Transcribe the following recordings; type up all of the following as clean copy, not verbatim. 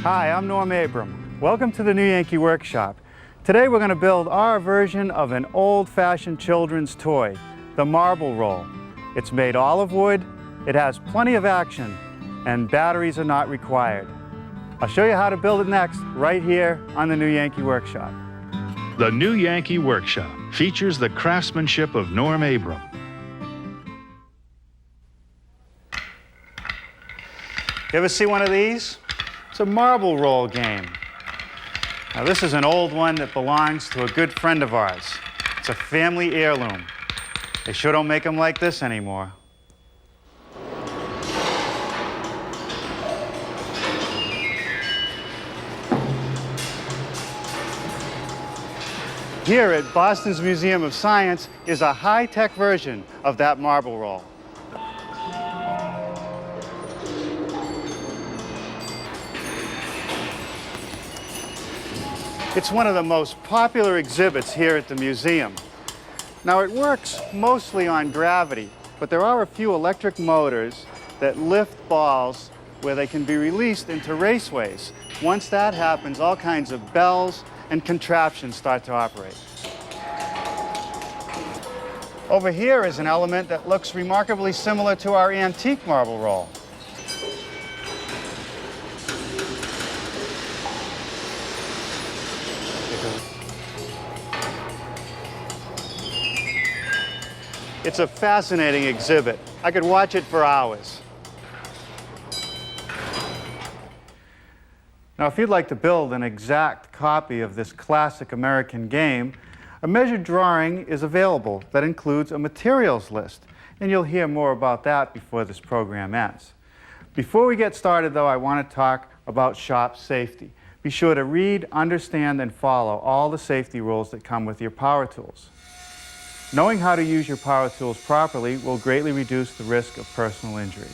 Hi, I'm Norm Abram. Welcome to the New Yankee Workshop. Today we're going to build our version of an old-fashioned children's toy, the marble roll. It's made all of wood, it has plenty of action, and batteries are not required. I'll show you how to build it next, right here on the New Yankee Workshop. The New Yankee Workshop features the craftsmanship of Norm Abram. You ever see one of these? It's a marble roll game. Now this is an old one that belongs to a good friend of ours. It's a family heirloom. They sure don't make them like this anymore. Here at Boston's Museum of Science is a high-tech version of that marble roll. It's one of the most popular exhibits here at the museum. Now it works mostly on gravity, but there are a few electric motors that lift balls where they can be released into raceways. Once that happens, all kinds of bells and contraptions start to operate. Over here is an element that looks remarkably similar to our antique marble roll. It's a fascinating exhibit. I could watch it for hours. Now, if you'd like to build an exact copy of this classic American game, a measured drawing is available that includes a materials list, and you'll hear more about that before this program ends. Before we get started, though, I want to talk about shop safety. Be sure to read, understand, and follow all the safety rules that come with your power tools. Knowing how to use your power tools properly will greatly reduce the risk of personal injury.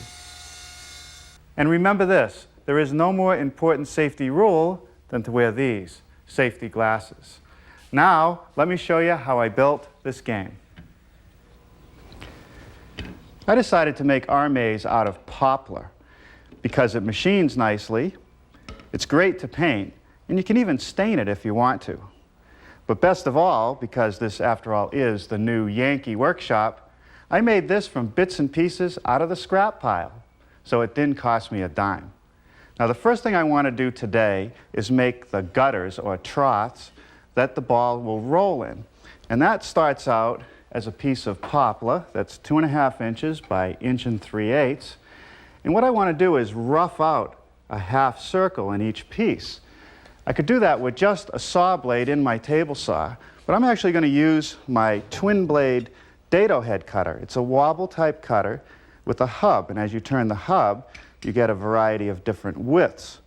And remember this, there is no more important safety rule than to wear these safety glasses. Now, let me show you how I built this game. I decided to make our maze out of poplar because it machines nicely, it's great to paint, and you can even stain it if you want to. But best of all, because this, after all, is the New Yankee Workshop, I made this from bits and pieces out of the scrap pile, so it didn't cost me a dime. Now, the first thing I want to do today is make the gutters, or troughs, that the ball will roll in. And that starts out as a piece of poplar that's 2.5 inches by 1 3/8 inches. And what I want to do is rough out a half circle in each piece. I could do that with just a saw blade in my table saw, but I'm actually going to use my twin blade dado head cutter. It's a wobble type cutter with a hub, and as you turn the hub, you get a variety of different widths.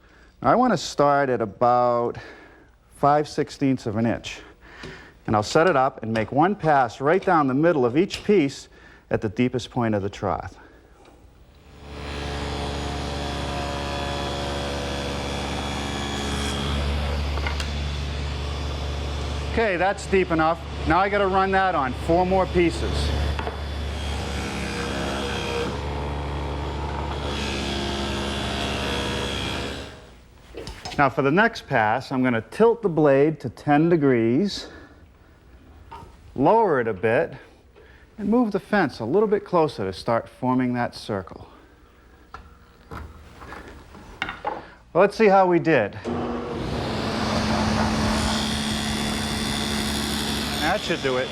Now, I want to start at about 5/16 of an inch, and I'll set it up and make one pass right down the middle of each piece at the deepest point of the trough. Okay, that's deep enough. Now I got to run that on 4 more pieces. Now for the next pass, I'm going to tilt the blade to 10 degrees, lower it a bit, and move the fence a little bit closer to start forming that circle. Well, let's see how we did. That should do it.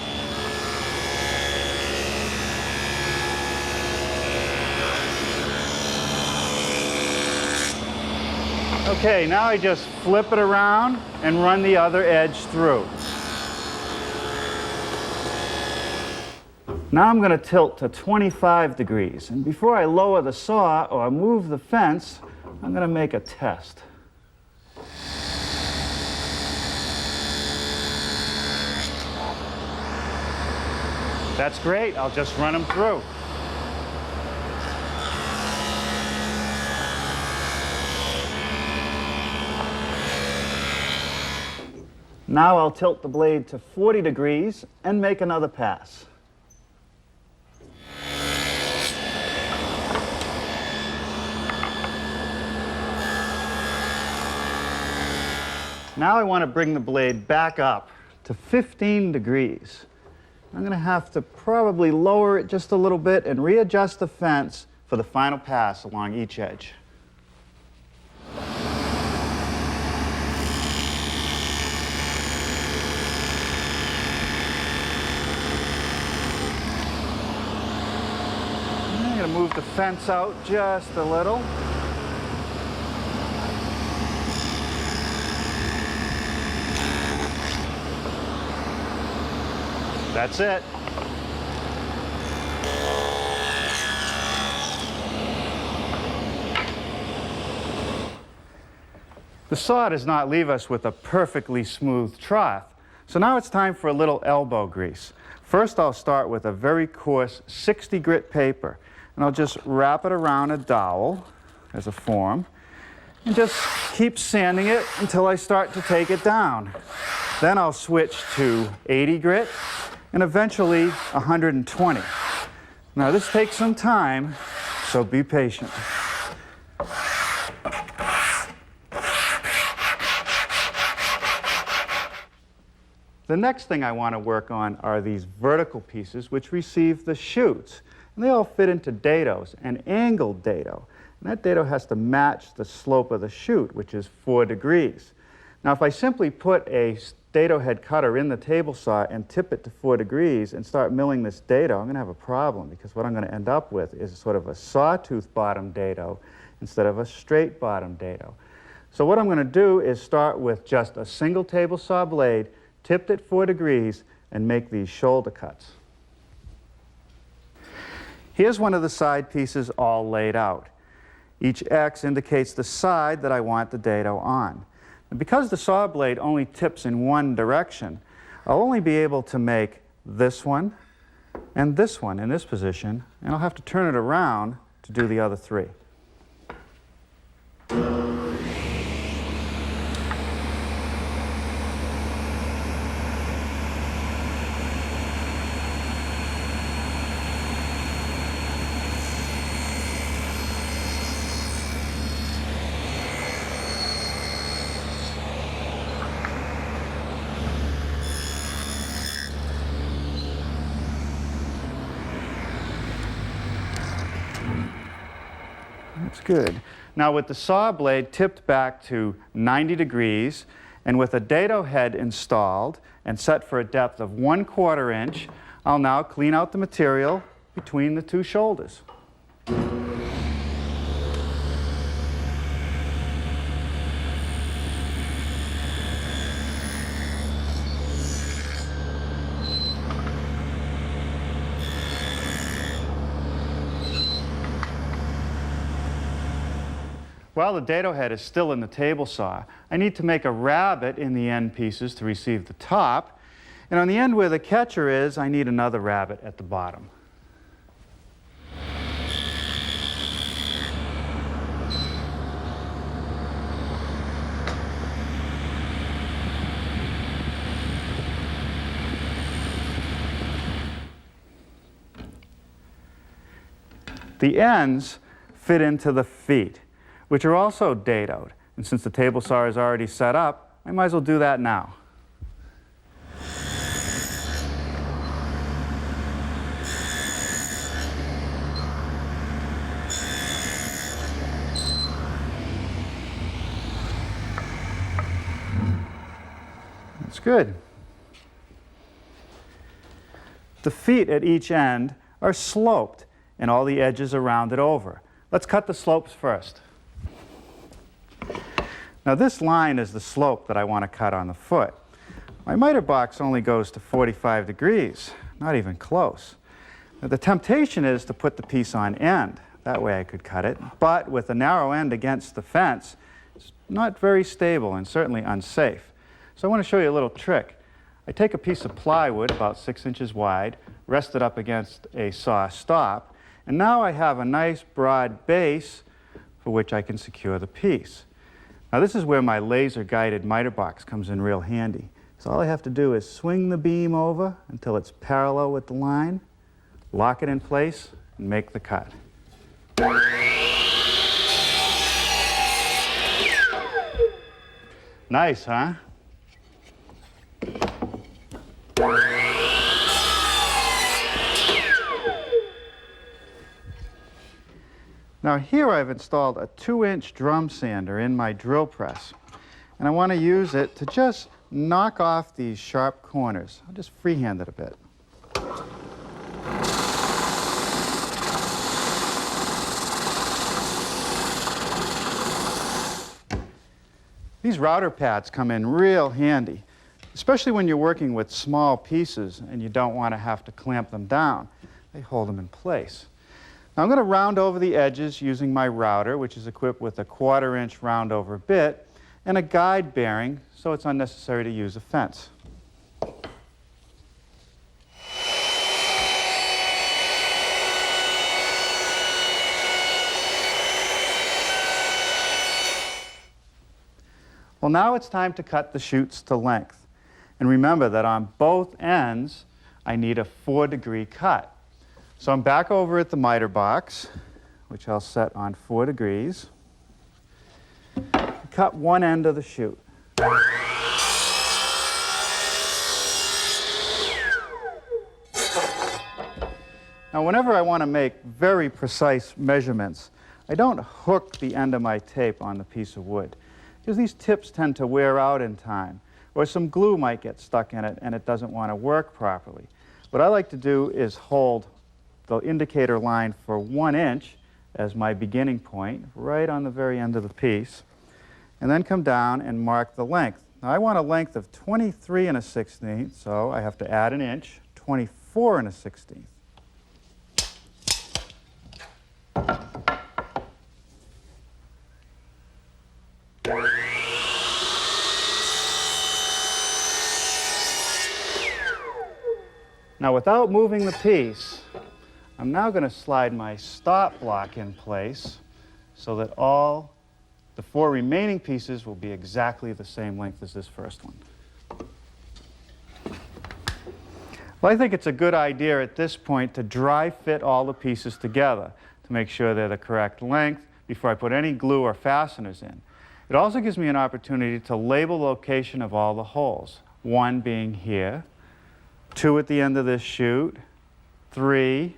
Okay, now I just flip it around and run the other edge through. Now I'm going to tilt to 25 degrees. And before I lower the saw or move the fence, I'm going to make a test. That's great. I'll just run them through. Now I'll tilt the blade to 40 degrees and make another pass. Now I want to bring the blade back up to 15 degrees. I'm going to have to probably lower it just a little bit and readjust the fence for the final pass along each edge. I'm going to move the fence out just a little. That's it. The saw does not leave us with a perfectly smooth trough. So now it's time for a little elbow grease. First I'll start with a very coarse 60 grit paper, and I'll just wrap it around a dowel as a form and just keep sanding it until I start to take it down. Then I'll switch to 80 grit and eventually 120. Now this takes some time, so be patient. The next thing I want to work on are these vertical pieces which receive the chutes. And they all fit into dados, an angled dado. And that dado has to match the slope of the chute, which is 4 degrees. Now if I simply put a dado head cutter in the table saw and tip it to 4 degrees and start milling this dado, I'm going to have a problem, because what I'm going to end up with is sort of a sawtooth bottom dado instead of a straight bottom dado. So what I'm going to do is start with just a single table saw blade, tipped at 4 degrees, and make these shoulder cuts. Here's one of the side pieces all laid out. Each X indicates the side that I want the dado on. And because the saw blade only tips in one direction, I'll only be able to make this one and this one in this position, and I'll have to turn it around to do the other 3. That's good. Now with the saw blade tipped back to 90 degrees and with a dado head installed and set for a depth of 1/4 inch, I'll now clean out the material between the 2 shoulders. While the dado head is still in the table saw, I need to make a rabbet in the end pieces to receive the top. And on the end where the catcher is, I need another rabbet at the bottom. The ends fit into the feet, which are also dadoed. And since the table saw is already set up, I might as well do that now. That's good. The feet at each end are sloped, and all the edges are rounded over. Let's cut the slopes first. Now this line is the slope that I want to cut on the foot. My miter box only goes to 45 degrees, not even close. Now the temptation is to put the piece on end. That way I could cut it, but with the narrow end against the fence, it's not very stable and certainly unsafe. So I want to show you a little trick. I take a piece of plywood about 6 inches wide, rest it up against a saw stop, and now I have a nice broad base for which I can secure the piece. Now this is where my laser-guided miter box comes in real handy. So all I have to do is swing the beam over until it's parallel with the line, lock it in place, and make the cut. Nice, huh? Now here I've installed a 2-inch drum sander in my drill press, and I want to use it to just knock off these sharp corners. I'll just freehand it a bit. These router pads come in real handy, especially when you're working with small pieces and you don't want to have to clamp them down. They hold them in place. Now I'm going to round over the edges using my router, which is equipped with a 1/4-inch round over bit and a guide bearing, so it's unnecessary to use a fence. Well, now it's time to cut the chutes to length. And remember that on both ends, I need a 4-degree cut. So I'm back over at the miter box, which I'll set on 4 degrees. Cut one end of the chute. Now, whenever I want to make very precise measurements, I don't hook the end of my tape on the piece of wood, because these tips tend to wear out in time, or some glue might get stuck in it and it doesn't want to work properly. What I like to do is hold the indicator line for 1 inch as my beginning point, right on the very end of the piece, and then come down and mark the length. Now I want a length of 23 1/16, so I have to add an inch, 24 1/16. Now, without moving the piece, I'm now going to slide my stop block in place so that all the 4 remaining pieces will be exactly the same length as this first one. Well, I think it's a good idea at this point to dry fit all the pieces together to make sure they're the correct length before I put any glue or fasteners in. It also gives me an opportunity to label the location of all the holes, 1 being here, 2 at the end of this chute, 3,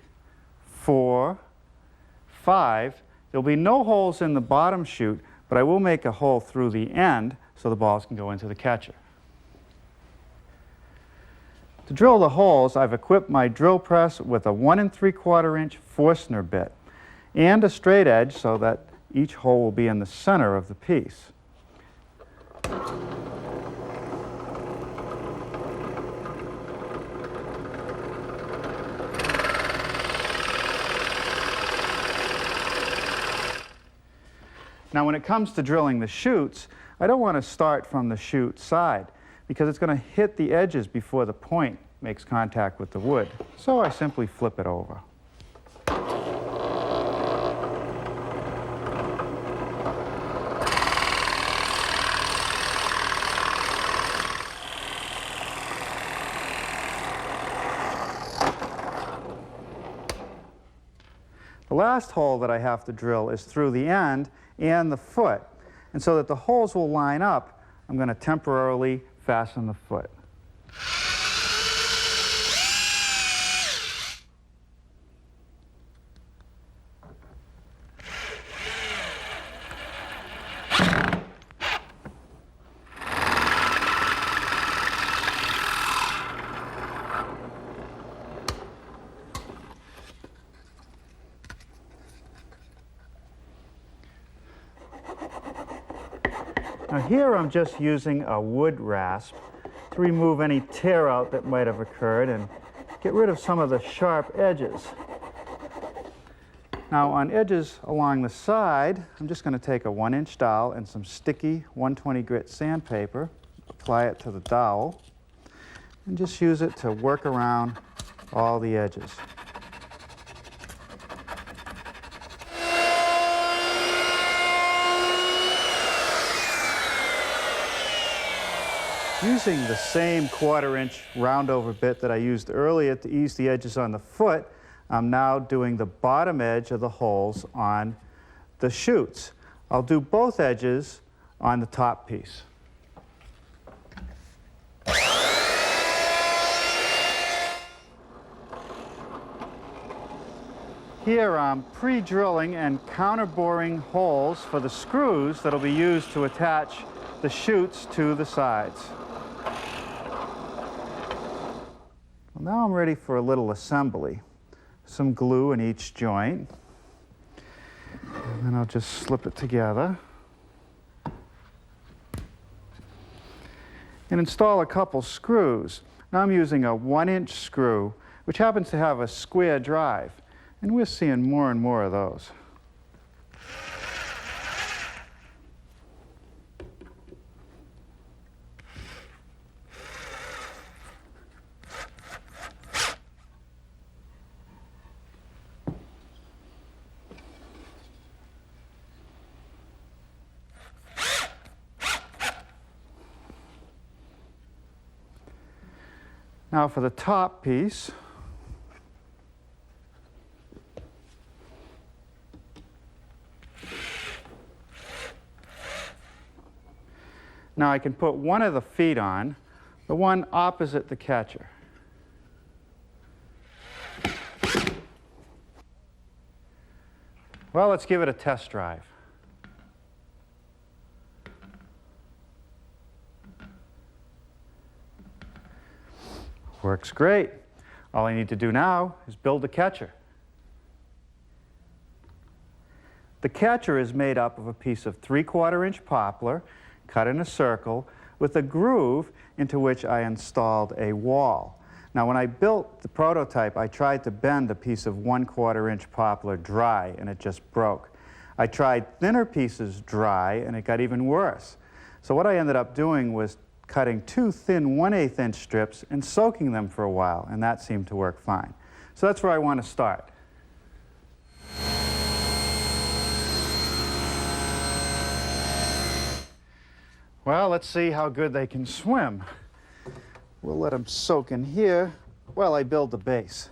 4, 5. There'll be no holes in the bottom chute, but I will make a hole through the end so the balls can go into the catcher. To drill the holes, I've equipped my drill press with a 1 3/4-inch Forstner bit and a straight edge so that each hole will be in the center of the piece. Now, when it comes to drilling the chutes, I don't want to start from the chute side because it's going to hit the edges before the point makes contact with the wood. So I simply flip it over. The last hole that I have to drill is through the end and the foot. And so that the holes will line up, I'm going to temporarily fasten the foot. Now here I'm just using a wood rasp to remove any tear out that might have occurred and get rid of some of the sharp edges. Now on edges along the side, I'm just going to take a 1-inch dowel and some sticky 120 grit sandpaper, apply it to the dowel, and just use it to work around all the edges. Using the same 1/4-inch round over bit that I used earlier to ease the edges on the foot, I'm now doing the bottom edge of the holes on the chutes. I'll do both edges on the top piece. Here I'm pre-drilling and counter-boring holes for the screws that will be used to attach the chutes to the sides. Well, now I'm ready for a little assembly. Some glue in each joint. And then I'll just slip it together. And install a couple screws. Now I'm using a 1-inch screw, which happens to have a square drive. And we're seeing more and more of those. Now for the top piece, now I can put one of the feet on, the one opposite the catcher. Well, let's give it a test drive. Works great. All I need to do now is build the catcher. The catcher is made up of a piece of 3/4-inch poplar cut in a circle with a groove into which I installed a wall. Now when I built the prototype, I tried to bend a piece of 1/4-inch poplar dry and it just broke. I tried thinner pieces dry and it got even worse. So what I ended up doing was cutting 2 thin 1/8-inch strips and soaking them for a while, and that seemed to work fine. So that's where I want to start. Well, let's see how good they can swim. We'll let them soak in here while I build the base.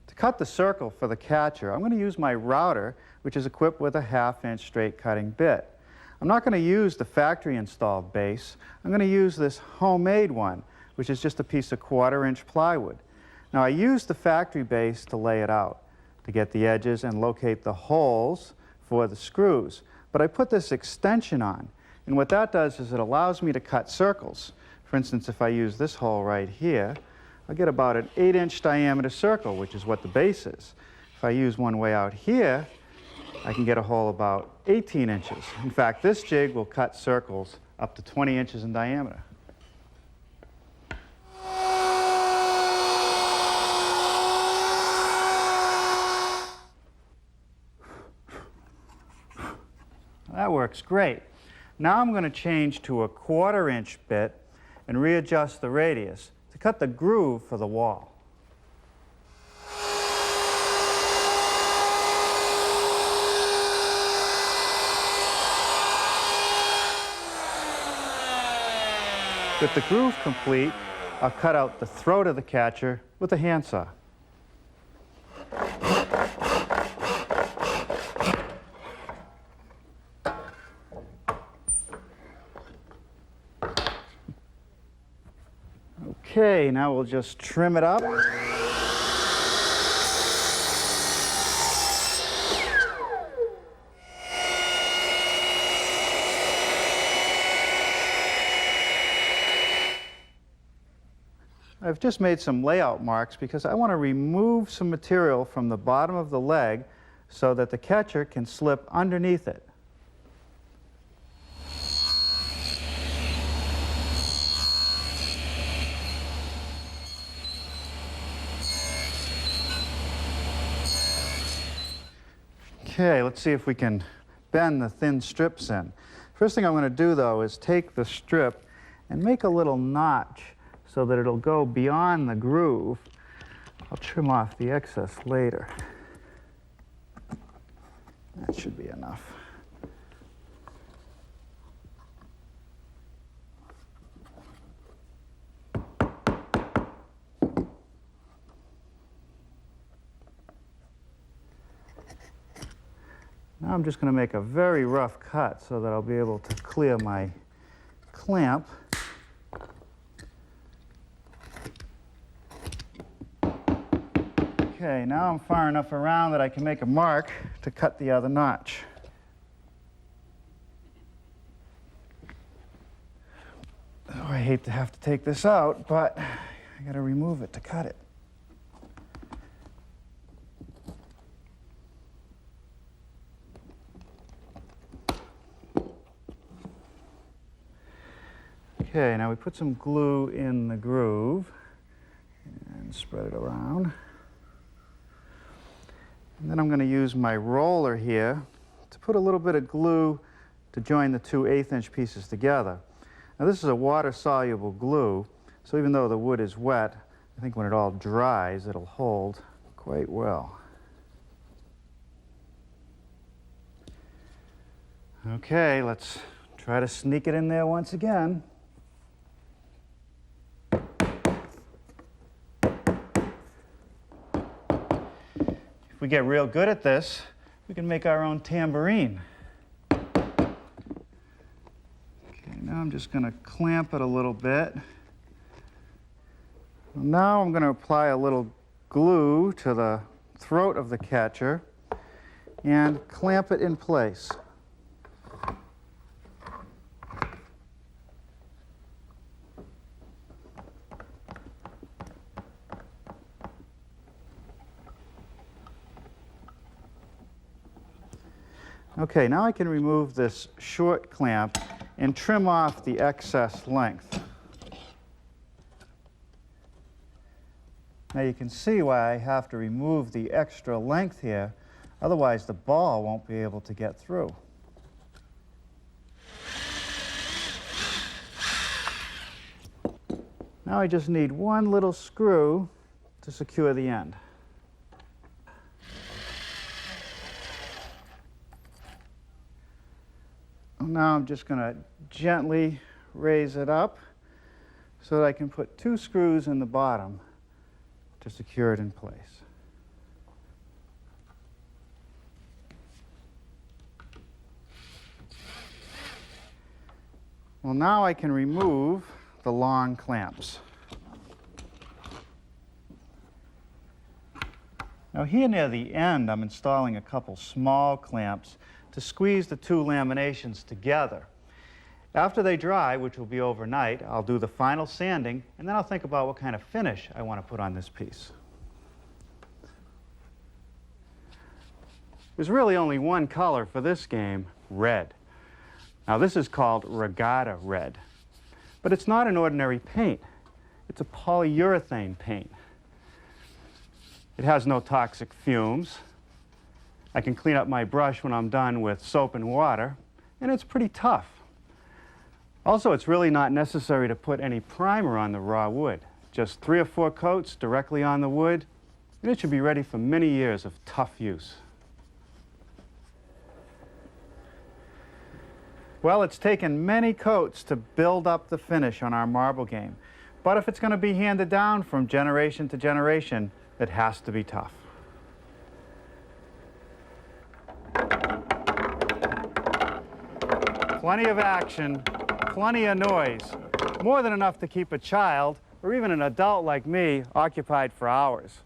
To cut the circle for the catcher, I'm going to use my router, which is equipped with a 1/2-inch straight cutting bit. I'm not going to use the factory installed base. I'm going to use this homemade one, which is just a piece of 1/4-inch plywood. Now I used the factory base to lay it out, to get the edges and locate the holes for the screws. But I put this extension on, and what that does is it allows me to cut circles. For instance, if I use this hole right here, I'll get about an 8-inch diameter circle, which is what the base is. If I use one way out here, I can get a hole about 18 inches. In fact, this jig will cut circles up to 20 inches in diameter. That works great. Now I'm going to change to a 1/4-inch bit and readjust the radius to cut the groove for the wall. With the groove complete, I'll cut out the throat of the catcher with a handsaw. Okay, now we'll just trim it up. I've just made some layout marks because I want to remove some material from the bottom of the leg so that the catcher can slip underneath it. Okay, let's see if we can bend the thin strips in. First thing I'm going to do, though, is take the strip and make a little notch so that it'll go beyond the groove. I'll trim off the excess later. That should be enough. Now I'm just going to make a very rough cut so that I'll be able to clear my clamp. Okay, Okay, now I'm far enough around that I can make a mark to cut the other notch. Oh, I hate to have to take this out, but I gotta remove it to cut it. Okay, now we put some glue in the groove and spread it around. And then I'm going to use my roller here to put a little bit of glue to join the two 1/8" pieces together. Now this is a water-soluble glue, so even though the wood is wet, I think when it all dries, it'll hold quite well. Okay, let's try to sneak it in there once again. If we get real good at this, we can make our own tambourine. Okay, now I'm just going to clamp it a little bit. Now I'm going to apply a little glue to the throat of the catcher and clamp it in place. Okay, now I can remove this short clamp and trim off the excess length. Now you can see why I have to remove the extra length here, otherwise the ball won't be able to get through. Now I just need one little screw to secure the end. Now I'm just going to gently raise it up so that I can put 2 screws in the bottom to secure it in place. Well, now I can remove the long clamps. Now here near the end, I'm installing a couple small clamps to squeeze the 2 laminations together. After they dry, which will be overnight, I'll do the final sanding, and then I'll think about what kind of finish I want to put on this piece. There's really only one color for this game, red. Now this is called regatta red, but it's not an ordinary paint. It's a polyurethane paint. It has no toxic fumes. I can clean up my brush when I'm done with soap and water, and it's pretty tough. Also, it's really not necessary to put any primer on the raw wood. Just 3 or 4 coats directly on the wood, and it should be ready for many years of tough use. Well, it's taken many coats to build up the finish on our marble game, but if it's going to be handed down from generation to generation, it has to be tough. Plenty of action, plenty of noise, more than enough to keep a child, or even an adult like me, occupied for hours.